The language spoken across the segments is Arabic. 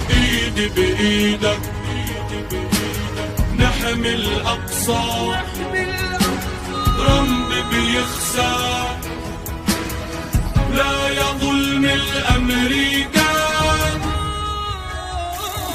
ايدي بإيدك نحمي الأقصى، رمب بيخسى لا يظلم الأمريكان.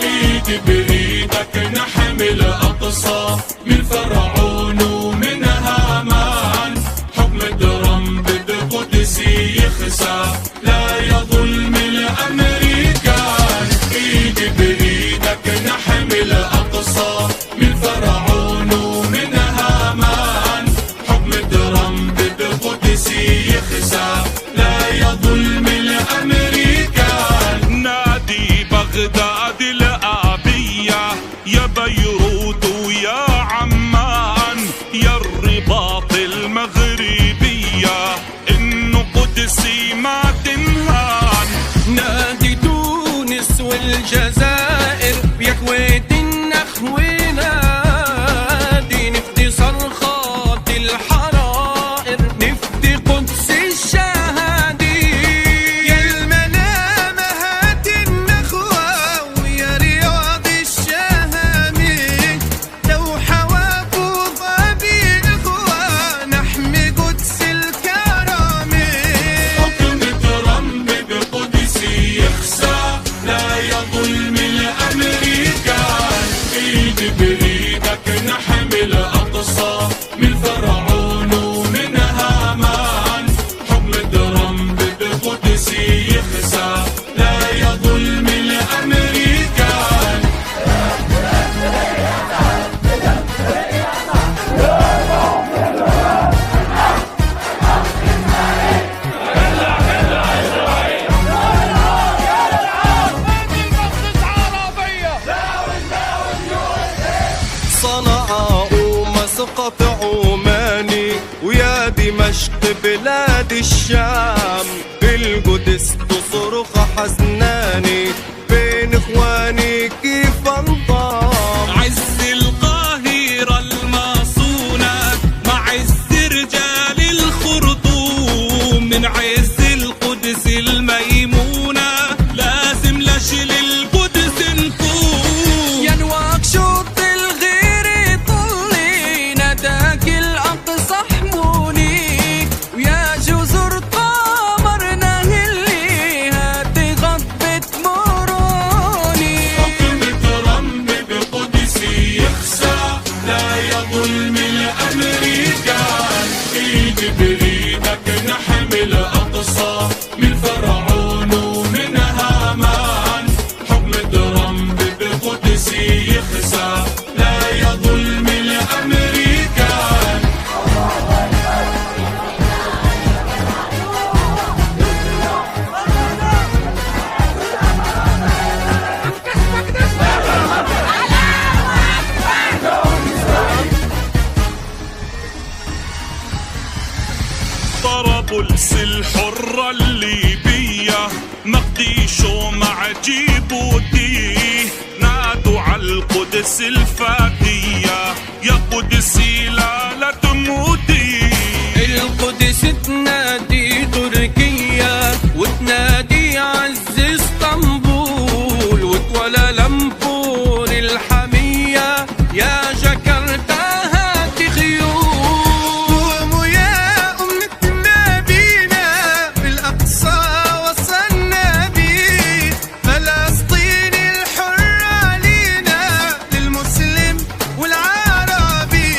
ايدي بإيدك نحمي الأقصى من فرعون ومن هامان، حكم ترامب بقدسي يخسى لا يظلم الأمريكان. ايدي بإيدك نحمي الأقصى من فرعون ومن هامان، حكم ترامب بقدسي يخسى لا يظلم الأمريكان. نادي بغداد الآبية يا بيروت ويا عمان، يا الرباط المغربية إنه قدسي ما تنهان. نادي تونس والجزائر يا كويت النخوة، نادي نفدي صرخات الحرائر، نفدي قدس الشهادي. يا المنامة هات النخوة ويا رياض الشهامي، دوحة وابو ظبي إخوة نحمي قدس الكرامة. حكم ترامب بقدسي يخسى لا يظلم الأمريكان. ايدي بإيدك نحمي الأقصى من فرعون ومن هامان، حكم ترامب بقدسي يخسى لا يظلم الأمريكان. صنعاء ومسقط عماني ويا دمشق بلاد الشام، بالقدس تصرخ حزناني بين اخواني كيف انضام. عز القاهرة المصونة مع عز رجال الخرطوم، من عز القدس الميمونة لازم لأجل القدس نقوم. يا نواكشوط الغير طلي نداك الأقصى حموني، ويا جزر قمر نهلي هاتي غضبة مروني. حكم ترامب بقدسي يخسى لا يظلم الأمريكان. ايدي بإيدك نحمي الأقصى من فرعون ومن هامان، حكم ترامب بقدسي يخسى لا يظلم الأمريكان. طرابلس الحرة الليبية، مقديشو مع جيبوتي، نادوا على القدس الفاتية يا قدسي لا تموتي. القدس تنادي تركيا وتنادي عز اسطنبول، وكوالالمبور الحمية يا جاكرتا هاتي خيول. قوموا يا أمة نبينا بالأقصى وصلنا بيه، فلسطين الحرة لينا للمسلم والعربي.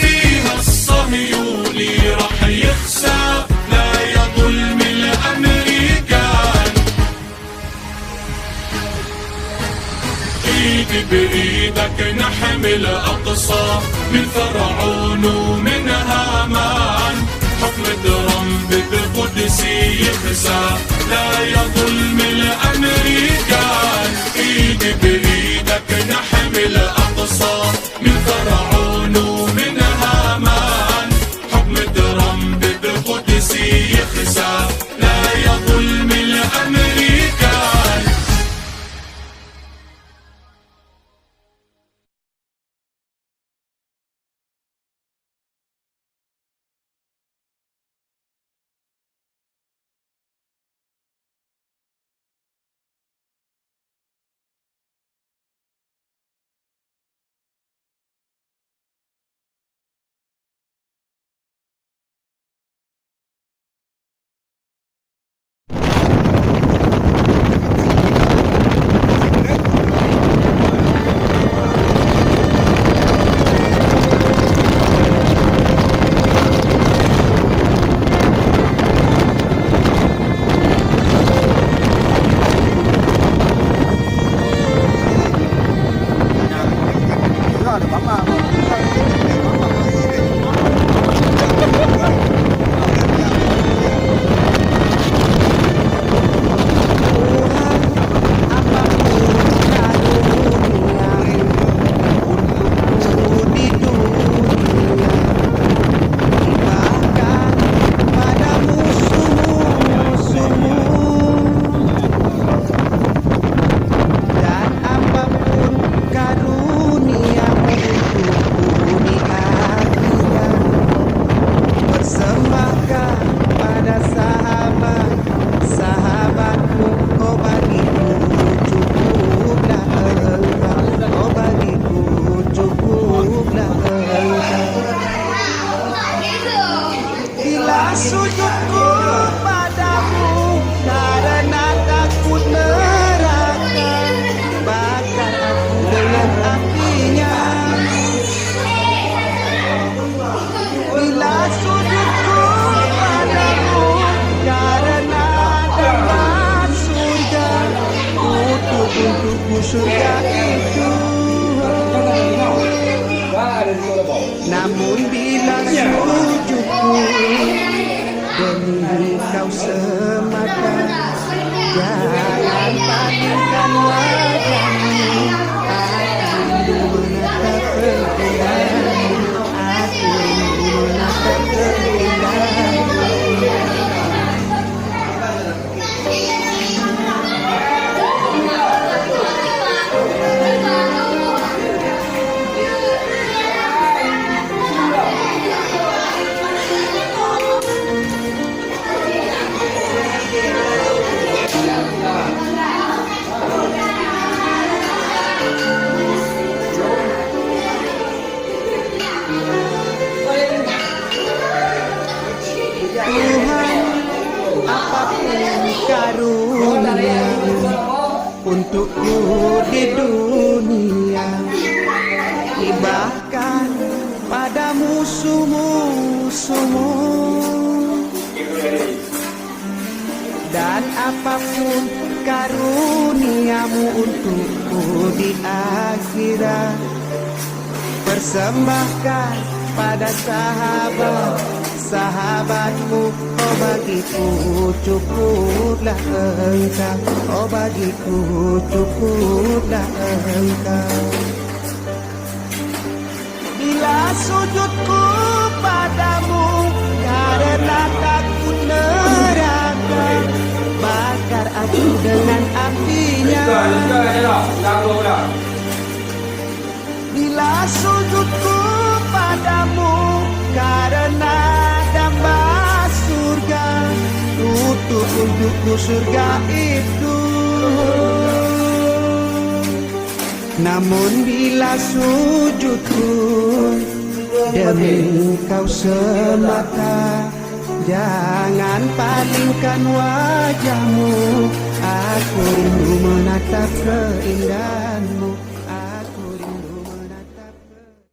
فيها الصهيوني رح يخسى لا يظلم الأمريكان. ايدي بإيدك نحمي الأقصى من فرعون ومن هامان، حكم ترامب بقدسي يخسى لا يظلم الأمريكان. ايدي بإيدك السياسي يخسى لا يظلم الأمريكان. Sujudku padamu karena takut neraka, bakar aku dengan apinya. Bila sujudku padamu karena dapat surga, untukku surga itu. Namun bila sujudku demi kau semata, jangan palingkan wajahmu, aku menatap keindahanmu, aku menatap keindahanmu. Karunia untukku di dunia, hibahkan pada musuh-musuhmu, dan apapun karuniamu untukku di akhirat, persembahkan pada sahabatmu, oh bagiku cukuplah engkau, oh bagiku cukuplah engkau. Bila sujudku padamu karena takut neraka, bakar aku dengan apinya. Bila sujudku padamu karena dapat surga, tutup untukku surga itu. Namun bila sujudku demi kau semata, jangan palingkan wajahmu, aku rindu menatap keindahanmu.